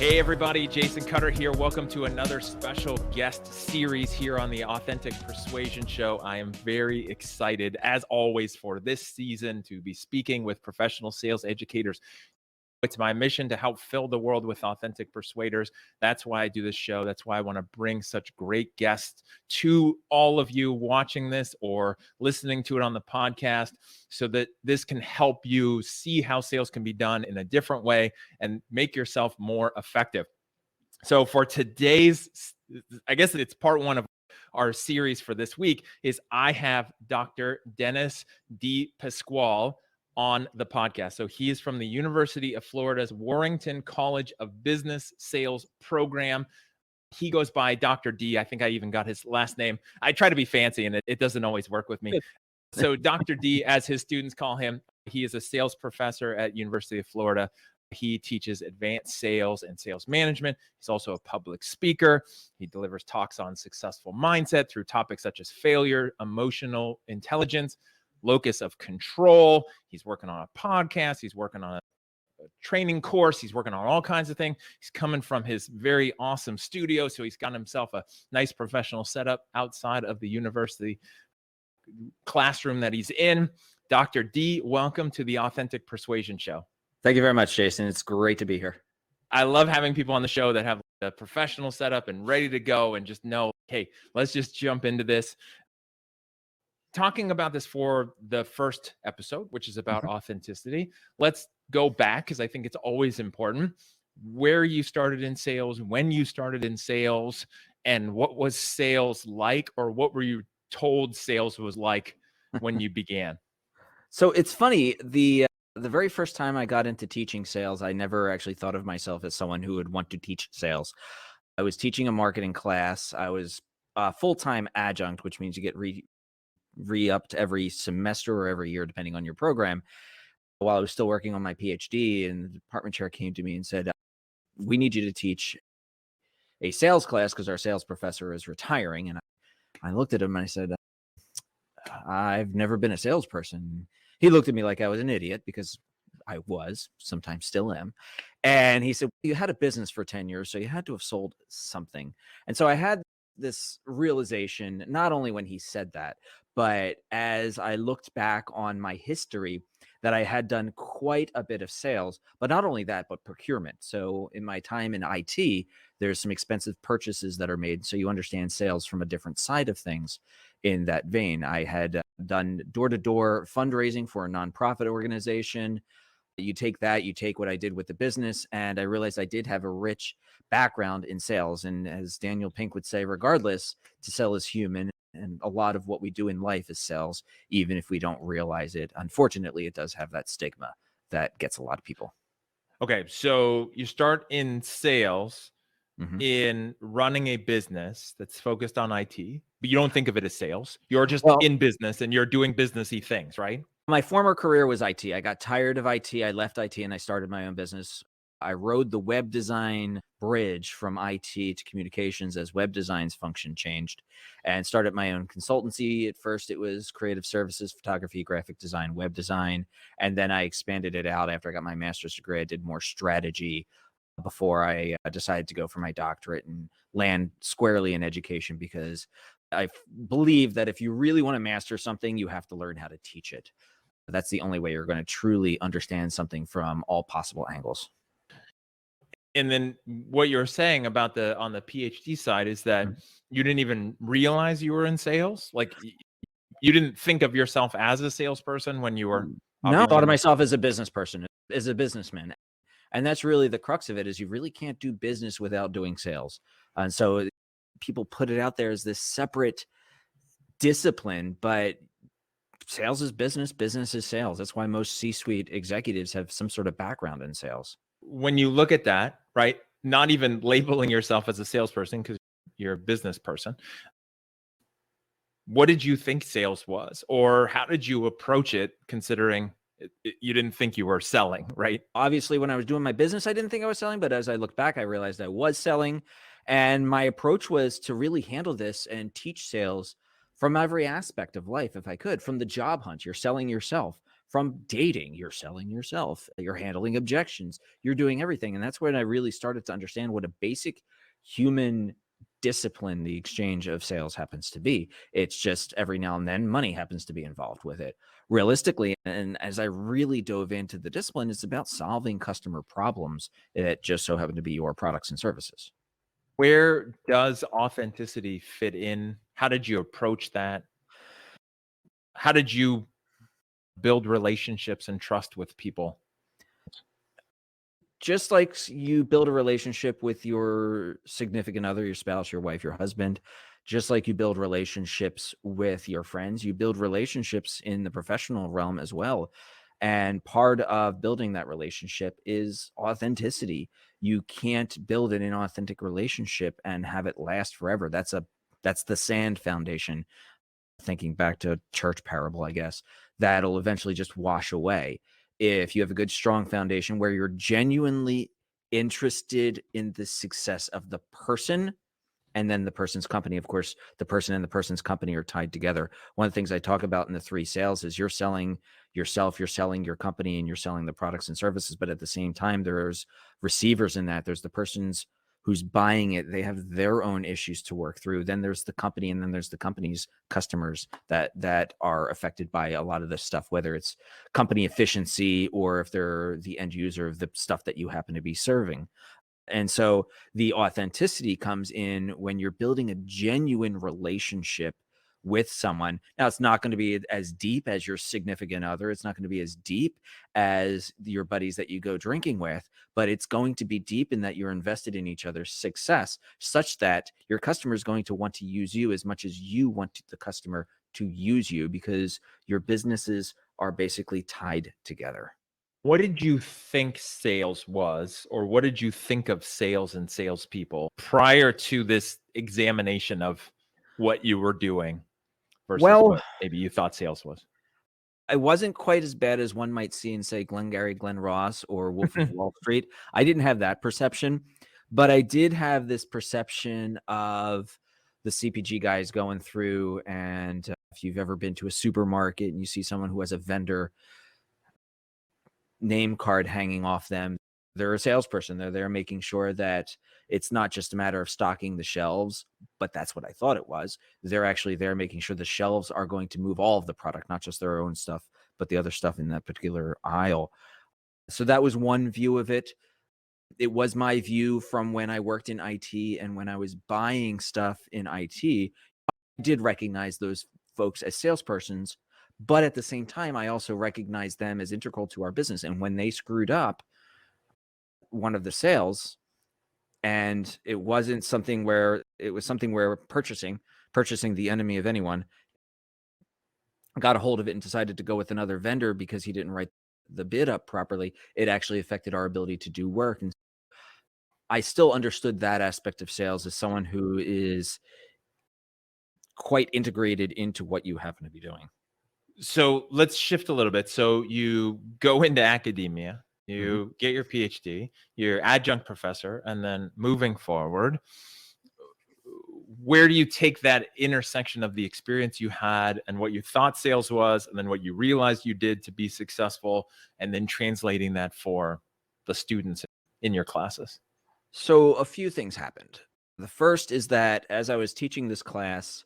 Hey everybody, Jason Cutter here. Welcome to another special guest series here on the Authentic Persuasion Show. I am very excited, as always, for this season to be speaking with professional sales educators. It's my mission to help fill the world with authentic persuaders. That's why I do this show. That's why I want to bring such great guests to all of you watching this or listening to it on the podcast so that this can help you see how sales can be done in a different way and make yourself more effective. So for today's, I guess it's part one of our series for this week, is I have Dr. Dennis Dipasquale on the podcast. So he is from the University of Florida's Warrington College of Business Sales program. He goes by Dr. D. I think I even got his last name. I try to be fancy and it doesn't always work with me. So Dr. D, as his students call him, he is a sales professor at University of Florida. He teaches advanced sales and sales management. He's also a public speaker. He delivers talks on successful mindset through topics such as failure, emotional intelligence, locus of control. He's working on a podcast. He's working on a training course. He's working on all kinds of things. He's coming from his very awesome studio. So he's got himself a nice professional setup outside of the university classroom that he's in. Dr. D, welcome to the Authentic Persuasion Show. Thank you very much, Jason. It's great to be here. I love having people on the show that have a professional setup and ready to go and just know, hey, let's just jump into this. Talking about this for the first episode, which is about authenticity. Let's go back because I think it's always important. Where you started in sales, when you started in sales, and what was sales like, or what were you told sales was like when you began? So it's funny, the very first time I got into teaching sales, I never actually thought of myself as someone who would want to teach sales. I was teaching a marketing class. I was a full-time adjunct, which means you get re-upped every semester or every year, depending on your program. While I was still working on my PhD, and the department chair came to me and said, we need you to teach a sales class because our sales professor is retiring. And I looked at him and I said, I've never been a salesperson. He looked at me like I was an idiot because I was, sometimes still am. And he said, you had a business for 10 years, so you had to have sold something. And so I had this realization, not only when he said that, but as I looked back on my history, that I had done quite a bit of sales, but not only that, but procurement. So in my time in IT, there's some expensive purchases that are made. So you understand sales from a different side of things in that vein. I had done door-to-door fundraising for a nonprofit organization. You take that, you take what I did with the business, and I realized I did have a rich background in sales. And as Daniel Pink would say, regardless, to sell is human. And a lot of what we do in life is sales, even if we don't realize it. Unfortunately, it does have that stigma that gets a lot of people. Okay, so you start in sales, in running a business that's focused on IT, but you don't think of it as sales. You're just in business and you're doing businessy things, right? My former career was IT. I got tired of IT. I left IT and I started my own business. I rode the web design bridge from IT to communications as web design's function changed, and started my own consultancy. At first, it was creative services, photography, graphic design, web design. And then I expanded it out after I got my master's degree. I did more strategy before I decided to go for my doctorate and land squarely in education, because I believe that if you really want to master something, you have to learn how to teach it. That's the only way you're going to truly understand something from all possible angles. And then what you're saying about on the PhD side is that you didn't even realize you were in sales. Like you didn't think of yourself as a salesperson when you were. No, I thought of myself as a business person, as a businessman. And that's really the crux of it, is you really can't do business without doing sales. And so people put it out there as this separate discipline, but sales is business, business is sales. That's why most C-suite executives have some sort of background in sales. When you look at that, right, not even labeling yourself as a salesperson because you're a business person, what did you think sales was? Or how did you approach it, considering you didn't think you were selling, right? Obviously, when I was doing my business, I didn't think I was selling, but as I look back, I realized I was selling. And my approach was to really handle this and teach sales from every aspect of life, if I could, from the job hunt. You're selling yourself. from dating. You're selling yourself, you're handling objections, you're doing everything. And that's when I really started to understand what a basic human discipline the exchange of sales happens to be. It's just every now and then money happens to be involved with it. Realistically, and as I really dove into the discipline, it's about solving customer problems that just so happen to be your products and services. Where does authenticity fit in? How did you approach that? How did you build relationships and trust with people? Just like you build a relationship with your significant other, your spouse, your wife, your husband, just like you build relationships with your friends, you build relationships in the professional realm as well. And part of building that relationship is authenticity. You can't build an inauthentic relationship and have it last forever. That's the sand foundation, thinking back to church parable, I guess, that'll eventually just wash away. If you have a good, strong foundation where you're genuinely interested in the success of the person and then the person's company. Of course, the person and the person's company are tied together. One of the things I talk about in the three sales is you're selling yourself, you're selling your company, and you're selling the products and services. But at the same time, there's receivers in that. There's the person's who's buying it. They have their own issues to work through. Then there's the company, and then there's the company's customers that are affected by a lot of this stuff, whether it's company efficiency or if they're the end user of the stuff that you happen to be serving. And so the authenticity comes in when you're building a genuine relationship with someone. Now, it's not going to be as deep as your significant other. It's not going to be as deep as your buddies that you go drinking with, but it's going to be deep in that you're invested in each other's success, such that your customer is going to want to use you as much as you want the customer to use you, because your businesses are basically tied together. What did you think sales was, or what did you think of sales and salespeople prior to this examination of what you were doing versus Well, what maybe you thought sales was? I wasn't quite as bad as one might see in, say, Glengarry Glen Ross or Wolf of Wall Street. I didn't have that perception, but I did have this perception of the CPG guys going through. And if you've ever been to a supermarket and you see someone who has a vendor name card hanging off them, they're a salesperson. They're there making sure that it's not just a matter of stocking the shelves, but that's what I thought it was. They're actually there making sure the shelves are going to move all of the product, not just their own stuff, but the other stuff in that particular aisle. So that was one view of it. It was my view from when I worked in IT and when I was buying stuff in IT. I did recognize those folks as salespersons, but at the same time, I also recognized them as integral to our business. And when they screwed up one of the sales, and it wasn't something where it was something where purchasing the enemy of anyone, got a hold of it and decided to go with another vendor because he didn't write the bid up properly, it actually affected our ability to do work. And I still understood that aspect of sales as someone who is quite integrated into what you happen to be doing. So let's shift a little bit. So you go into academia, Mhm. you get your PhD, you're adjunct professor, and then moving forward, where do you take that intersection of the experience you had and what you thought sales was, and then what you realized you did to be successful, and then translating that for the students in your classes? So a few things happened. The first is that as I was teaching this class,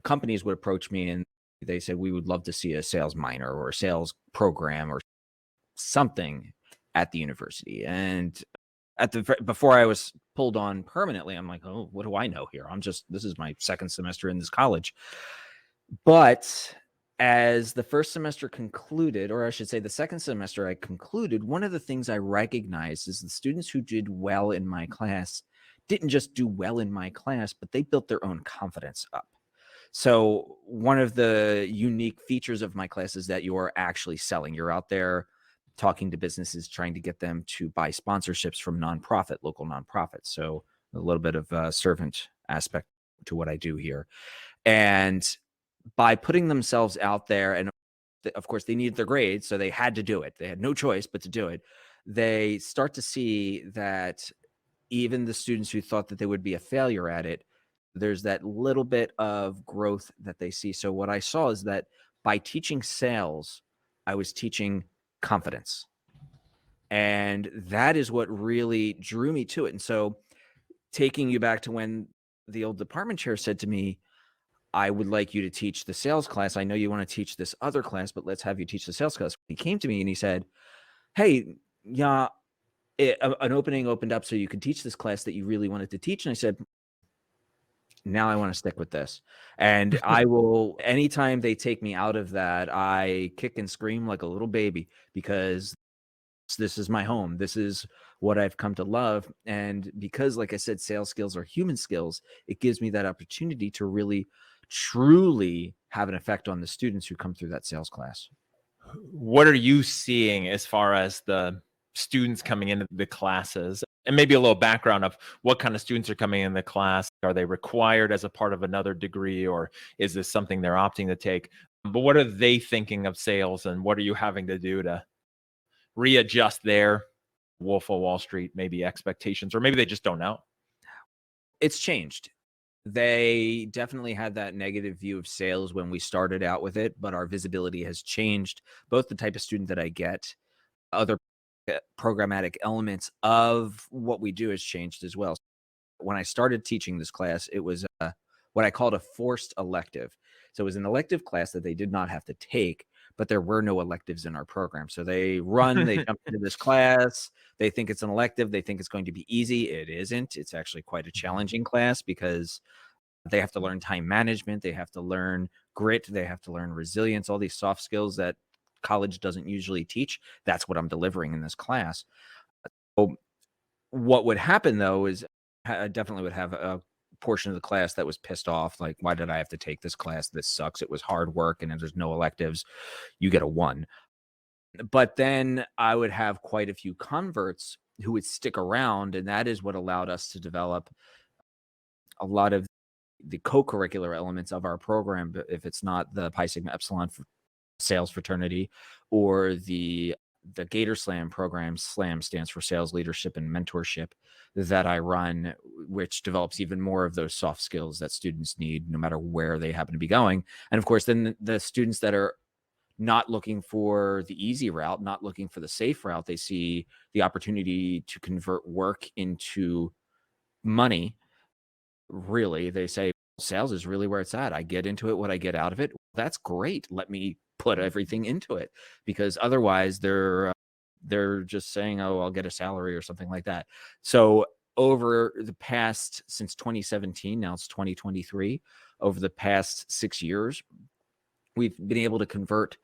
companies would approach me and they said, we would love to see a sales minor or a sales program or something at the university. And before I was pulled on permanently, I'm like, oh, what do I know here? This is my second semester in this college. But as the first semester concluded, or I should say the second semester I concluded, one of the things I recognized is the students who did well in my class didn't just do well in my class, but they built their own confidence up. So one of the unique features of my class is that you're actually selling. You're out there talking to businesses, trying to get them to buy sponsorships from local nonprofits. So a little bit of a servant aspect to what I do here. And by putting themselves out there, and of course they needed their grades, so they had to do it. They had no choice but to do it. They start to see that even the students who thought that they would be a failure at it, there's that little bit of growth that they see. So what I saw is that by teaching sales, I was teaching confidence. And that is what really drew me to it. And so, taking you back to when the old department chair said to me, I would like you to teach the sales class. I know you want to teach this other class, but let's have you teach the sales class. He came to me and he said, hey, yeah, an opening opened up so you could teach this class that you really wanted to teach. And I said, now I want to stick with this. And I will, anytime they take me out of that, I kick and scream like a little baby, because this is my home. This is what I've come to love. And because, like I said, sales skills are human skills, it gives me that opportunity to really, truly have an effect on the students who come through that sales class. What are you seeing as far as the students coming into the classes? And maybe a little background of what kind of students are coming in the class. Are they required as a part of another degree, or is this something they're opting to take? But what are they thinking of sales, and what are you having to do to readjust their Wolf of Wall Street, maybe expectations, or maybe they just don't know? It's changed. They definitely had that negative view of sales when we started out with it, but our visibility has changed. Both the type of student that I get, other programmatic elements of what we do has changed as well. When I started teaching this class, it was what I called a forced elective. So it was an elective class that they did not have to take, but there were no electives in our program. So they jump into this class. They think it's an elective. They think it's going to be easy. It isn't. It's actually quite a challenging class, because they have to learn time management. They have to learn grit. They have to learn resilience, all these soft skills that college doesn't usually teach. That's what I'm delivering in this class. So what would happen, though, is I definitely would have a portion of the class that was pissed off. Like, why did I have to take this class? This sucks. It was hard work, and there's no electives. You get a 1. But then I would have quite a few converts who would stick around, and that is what allowed us to develop a lot of the co-curricular elements of our program. But if it's not the Pi Sigma Epsilon sales fraternity, or the Gator Slam program. Slam stands for sales leadership and mentorship, that I run, which develops even more of those soft skills that students need no matter where they happen to be going. And of course, then the students that are not looking for the easy route, not looking for the safe route, they see the opportunity to convert work into money. Really, they say sales is really where it's at. I get into it, what I get out of it, that's great. Let me put everything into it, because otherwise they're just saying, oh, I'll get a salary or something like that. So over the past, since 2017, now it's 2023, over the past 6 years, we've been able to convert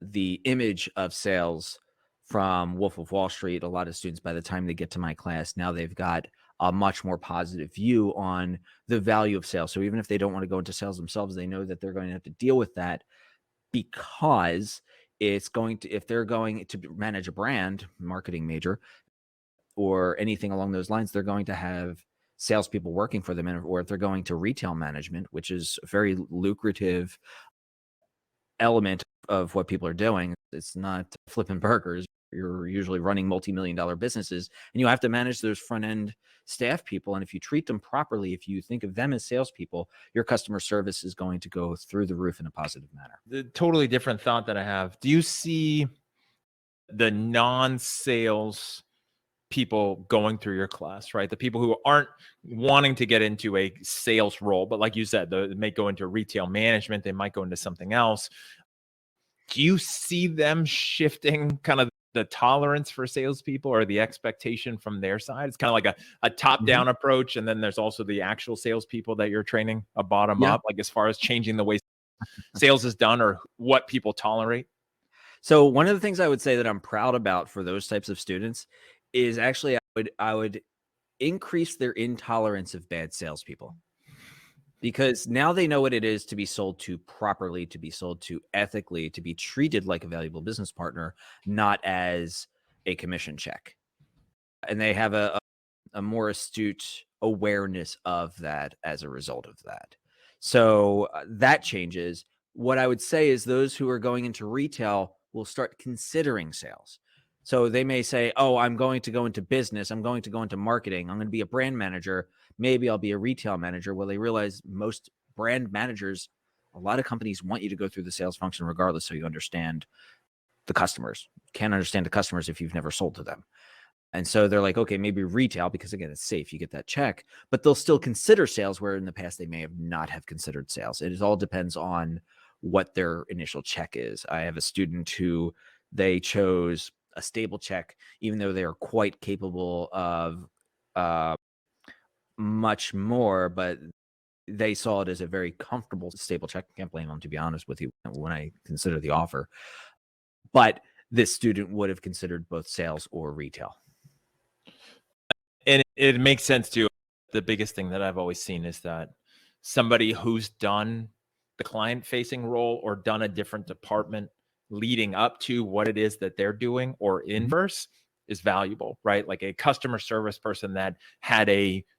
the image of sales from Wolf of Wall Street. A lot of students, by the time they get to my class, now they've got a much more positive view on the value of sales. So even if they don't want to go into sales themselves, they know that they're going to have to deal with that, because it's going to, if they're going to manage a brand, marketing major, or anything along those lines, they're going to have salespeople working for them. Or if they're going to retail management, which is a very lucrative element of what people are doing, it's not flipping burgers. You're usually running multi-million-dollar businesses, and you have to manage those front-end staff people. And if you treat them properly, if you think of them as salespeople, your customer service is going to go through the roof in a positive manner. The totally different thought that I have. Do you see the non-sales people going through your class, right? The people who aren't wanting to get into a sales role, but like you said, they may go into retail management, they might go into something else. Do you see them shifting kind of the tolerance for salespeople, or the expectation from their side? It's kind of like a top-down approach, and then there's also the actual salespeople that you're training, a bottom Yeah. up, like as far as changing the way sales is done or what people tolerate. So one of the things I would say that I'm proud about for those types of students is actually I would increase their intolerance of bad salespeople, because now they know what it is to be sold to properly, to be sold to ethically, to be treated like a valuable business partner, not as a commission check. And they have a more astute awareness of that as a result of that. So that changes. What I would say is those who are going into retail will start considering sales. So they may say, oh, I'm going to go into business. I'm going to go into marketing. I'm going to be a brand manager. Maybe I'll be a retail manager. Well, they realize most brand managers, a lot of companies want you to go through the sales function regardless, so you understand the customers. Can't understand the customers if you've never sold to them. And so they're like, okay, maybe retail, because again, it's safe. You get that check, but they'll still consider sales where in the past they may have not have considered sales. It all depends on what their initial check is. I have a student who they chose a stable check, even though they are quite capable of much more, but they saw it as a very comfortable, stable check. Can't blame them, to be honest with you, when I consider the offer. But this student would have considered both sales or retail. And it makes sense too. The biggest thing that I've always seen is that somebody who's done the client facing role or done a different department leading up to what it is that they're doing, or inverse, is valuable, right? Like a customer service person that had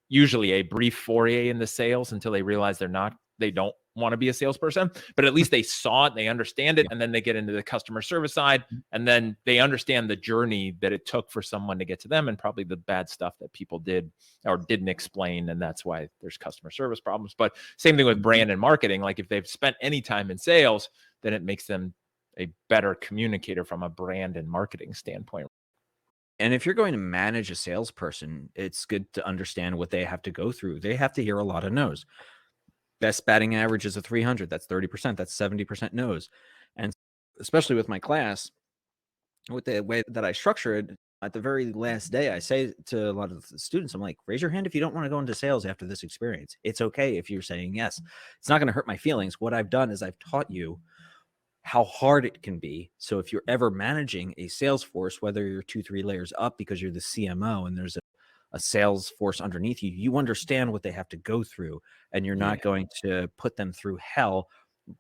usually a brief foray in the sales until they realize they don't want to be a salesperson, but at least they saw it, they understand it, and then they get into the customer service side, and then they understand the journey that it took for someone to get to them, and probably the bad stuff that people did or didn't explain, and that's why there's customer service problems. But same thing with brand and marketing. Like if they've spent any time in sales, then it makes them a better communicator from a brand and marketing standpoint. And if you're going to manage a salesperson, it's good to understand what they have to go through. They have to hear a lot of no's. Best batting average is a 300. That's 30%. That's 70% no's. And especially with my class, with the way that I structure it, at the very last day, I say to a lot of the students, I'm like, raise your hand if you don't want to go into sales after this experience. It's okay if you're saying yes. It's not going to hurt my feelings. What I've done is I've taught you how hard it can be. So if you're ever managing a sales force, whether you're 2-3 layers up because you're the CMO and there's a sales force underneath you, you understand what they have to go through, and you're not going to put them through hell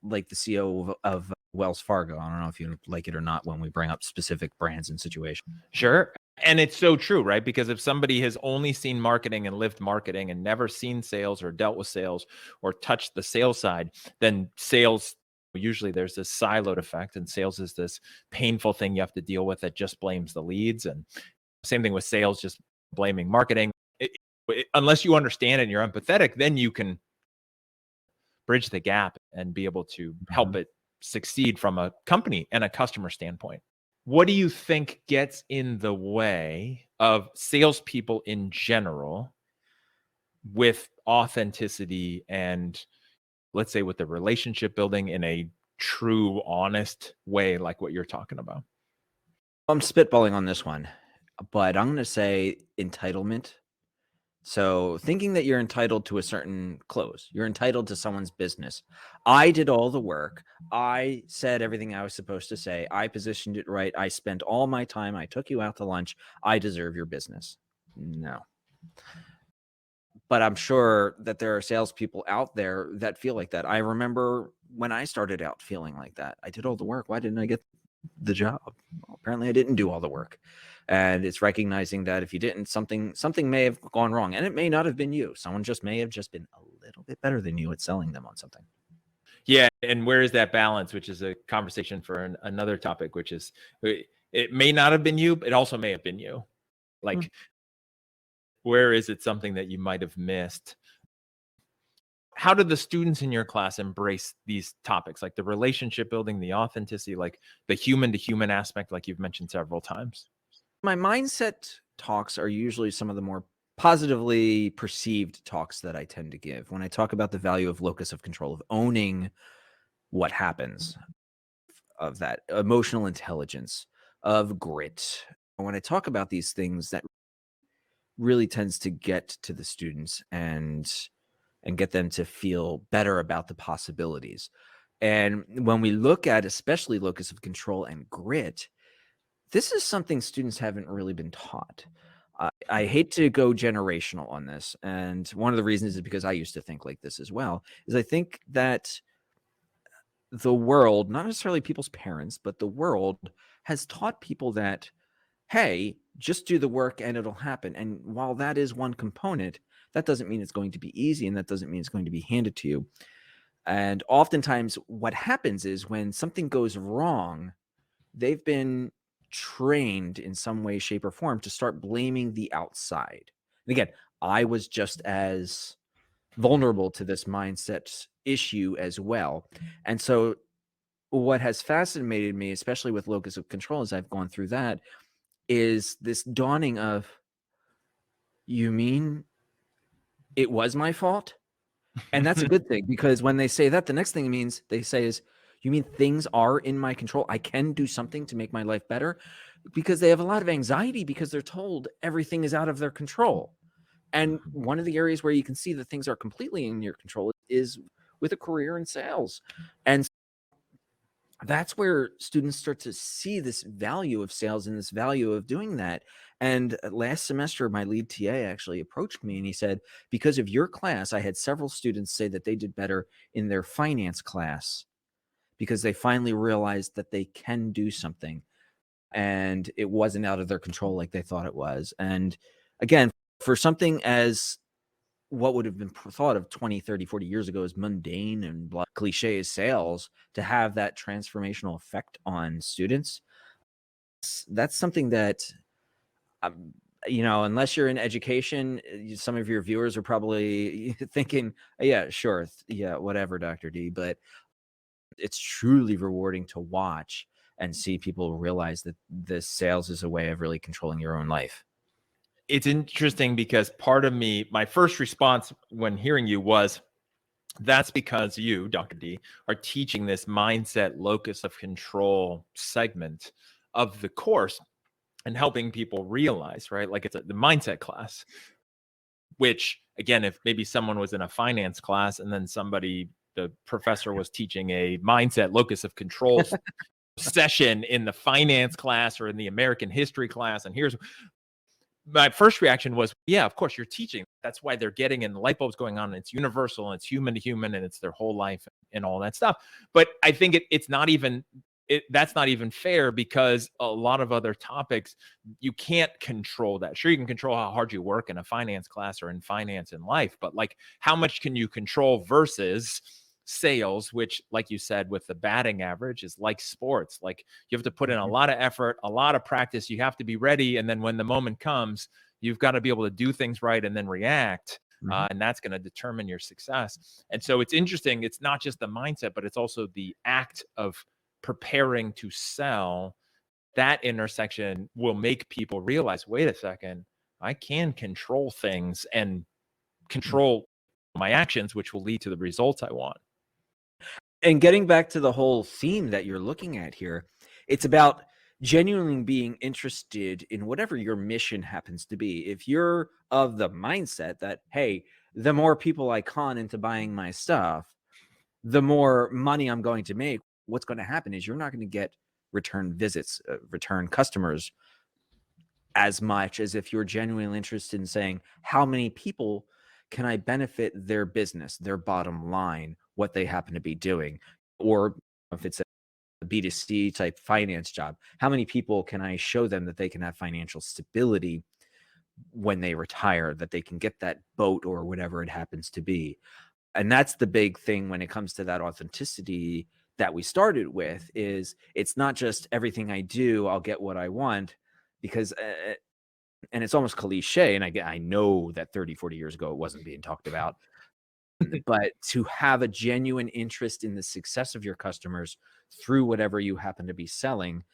like the CEO of Wells Fargo. I don't know if you like it or not when we bring up specific brands and situations. Sure. And it's so true, right? Because if somebody has only seen marketing and lived marketing and never seen sales or dealt with sales or touched the sales side, then sales, usually there's this siloed effect, and sales is this painful thing you have to deal with that just blames the leads. And same thing with sales, just blaming marketing. Unless you understand and you're empathetic, then you can bridge the gap and be able to help it succeed from a company and a customer standpoint. What do you think gets in the way of salespeople in general with authenticity and, let's say, with the relationship building in a true, honest way, like what you're talking about? I'm spitballing on this one, but I'm going to say entitlement. So thinking that you're entitled to a certain close, you're entitled to someone's business. I did all the work. I said everything I was supposed to say. I positioned it right. I spent all my time. I took you out to lunch. I deserve your business. No. But I'm sure that there are salespeople out there that feel like that. I remember when I started out feeling like that. I did all the work. Why didn't I get the job? Well, apparently I didn't do all the work. And it's recognizing that if you didn't, something may have gone wrong, and it may not have been you. Someone may have just been a little bit better than you at selling them on something. Yeah. And where is that balance, which is a conversation for another topic, which is it may not have been you, but it also may have been you. Like, where is it something that you might have missed? How did the students in your class embrace these topics, like the relationship building, the authenticity, like the human to human aspect, like you've mentioned several times? My mindset talks are usually some of the more positively perceived talks that I tend to give. When I talk about the value of locus of control, of owning what happens, of that emotional intelligence, of grit. When I talk about these things, that really tends to get to the students and get them to feel better about the possibilities. And when we look at especially locus of control and grit, this is something students haven't really been taught. I hate to go generational on this. And one of the reasons is because I used to think like this as well, is I think that the world, not necessarily people's parents, but the world has taught people that, hey, just do the work and it'll happen. And while that is one component, that doesn't mean it's going to be easy, and that doesn't mean it's going to be handed to you. And oftentimes what happens is when something goes wrong, they've been trained in some way, shape, or form to start blaming the outside. And again, I was just as vulnerable to this mindset issue as well. And so what has fascinated me, especially with locus of control, as I've gone through that, is this dawning of, you mean it was my fault? And that's a good thing, because when they say that, the next thing they say is, you mean things are in my control? I can do something to make my life better? Because they have a lot of anxiety because they're told everything is out of their control. And one of the areas where you can see that things are completely in your control is with a career in sales. And that's where students start to see this value of sales and this value of doing that. And last semester, my lead TA actually approached me and he said, because of your class, I had several students say that they did better in their finance class because they finally realized that they can do something and it wasn't out of their control like they thought it was. And again, for something as what would have been thought of 20, 30, 40 years ago as mundane and cliche as sales, to have that transformational effect on students, that's something that, unless you're in education, some of your viewers are probably thinking, yeah, sure. Yeah, whatever, Dr. D. But it's truly rewarding to watch and see people realize that this sales is a way of really controlling your own life. It's interesting because part of me, my first response when hearing you was, that's because you, Dr. D, are teaching this mindset locus of control segment of the course and helping people realize, right? Like it's the mindset class, which again, if maybe someone was in a finance class and then the professor was teaching a mindset locus of control session in the finance class or in the American history class, and here's my first reaction was, yeah, of course you're teaching. That's why they're getting, and the light bulb's going on, and it's universal and it's human to human and it's their whole life and all that stuff. But I think it's not even, that's not even fair, because a lot of other topics, you can't control that. Sure, you can control how hard you work in a finance class or in finance in life, but like how much can you control versus sales, which, like you said, with the batting average is like sports. Like you have to put in a lot of effort, a lot of practice. You have to be ready. And then when the moment comes, you've got to be able to do things right and then react. And that's going to determine your success. And so it's interesting. It's not just the mindset, but it's also the act of preparing to sell. That intersection will make people realize, wait a second, I can control things and control my actions, which will lead to the results I want. And getting back to the whole theme that you're looking at here, it's about genuinely being interested in whatever your mission happens to be. If you're of the mindset that, hey, the more people I con into buying my stuff, the more money I'm going to make, what's going to happen is you're not going to get return visits, return customers as much as if you're genuinely interested in saying, how many people can I benefit their business, their bottom line, what they happen to be doing? Or if it's a B2C type finance job, how many people can I show them that they can have financial stability when they retire, that they can get that boat or whatever it happens to be? And that's the big thing when it comes to that authenticity that we started with, is it's not just everything I do, I'll get what I want, because and it's almost cliche, and I know that 30, 40 years ago it wasn't being talked about, but to have a genuine interest in the success of your customers through whatever you happen to be selling,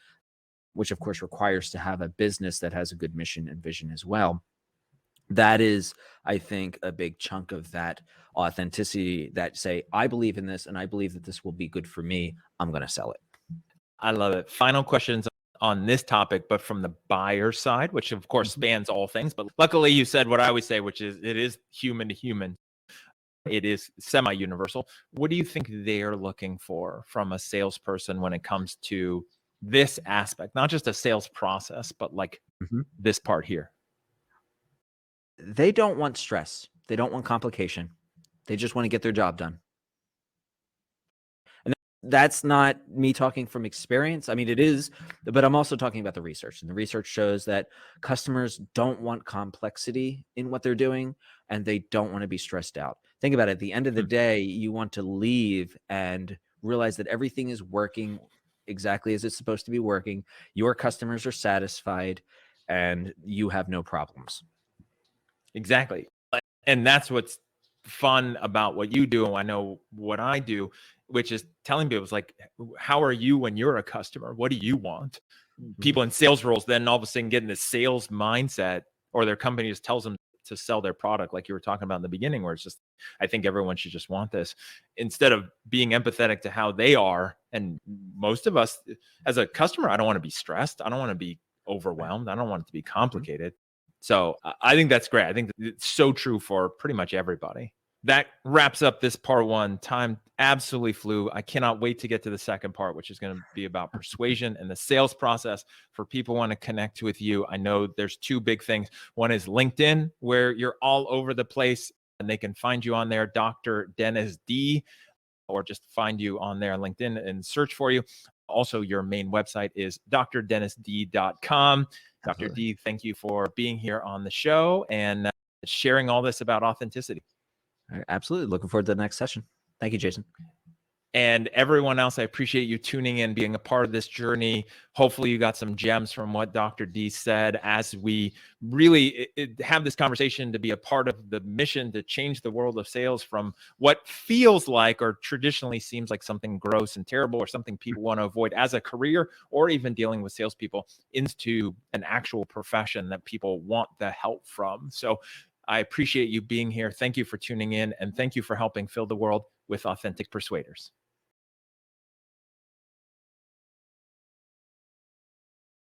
which of course requires to have a business that has a good mission and vision as well. That is, I think, a big chunk of that authenticity, that say, I believe in this and I believe that this will be good for me, I'm going to sell it. I love it. Final questions on this topic, but from the buyer side, which of course spans all things. But luckily you said what I always say, which is it is human to human. It is semi-universal. What do you think they're looking for from a salesperson when it comes to this aspect? Not just a sales process, but like this part here. They don't want stress. They don't want complication. They just want to get their job done. And that's not me talking from experience. I mean, it is, but I'm also talking about the research. And the research shows that customers don't want complexity in what they're doing, and they don't want to be stressed out. Think about it. At the end of the day, you want to leave and realize that everything is working exactly as it's supposed to be working. Your customers are satisfied and you have no problems. Exactly. And that's what's fun about what you do. I know what I do. which is telling people, it's like, how are you when you're a customer? What do you want? Mhm. People in sales roles then all of a sudden get in this sales mindset, or their company just tells them to sell their product, like you were talking about in the beginning, where it's just, I think everyone should just want this, instead of being empathetic to how they are. And most of us, as a customer, I don't want to be stressed. I don't want to be overwhelmed. I don't want it to be complicated. So I think that's great. I think it's so true for pretty much everybody. That wraps up this part one. Time absolutely flew. I cannot wait to get to the second part, which is going to be about persuasion and the sales process for people who want to connect with you. I know there's two big things. One is LinkedIn, where you're all over the place and they can find you on there, Dr. Dennis D, or just find you on there on LinkedIn and search for you. Also, your main website is drdennisd.com. Dr. D, thank you for being here on the show and sharing all this about authenticity. All right, absolutely. Looking forward to the next session. Thank you, Jason. And everyone else, I appreciate you tuning in, being a part of this journey. Hopefully you got some gems from what Dr. D said as we really have this conversation to be a part of the mission to change the world of sales from what feels like or traditionally seems like something gross and terrible or something people want to avoid as a career or even dealing with salespeople into an actual profession that people want the help from. So I appreciate you being here. Thank you for tuning in, and thank you for helping fill the world with authentic persuaders.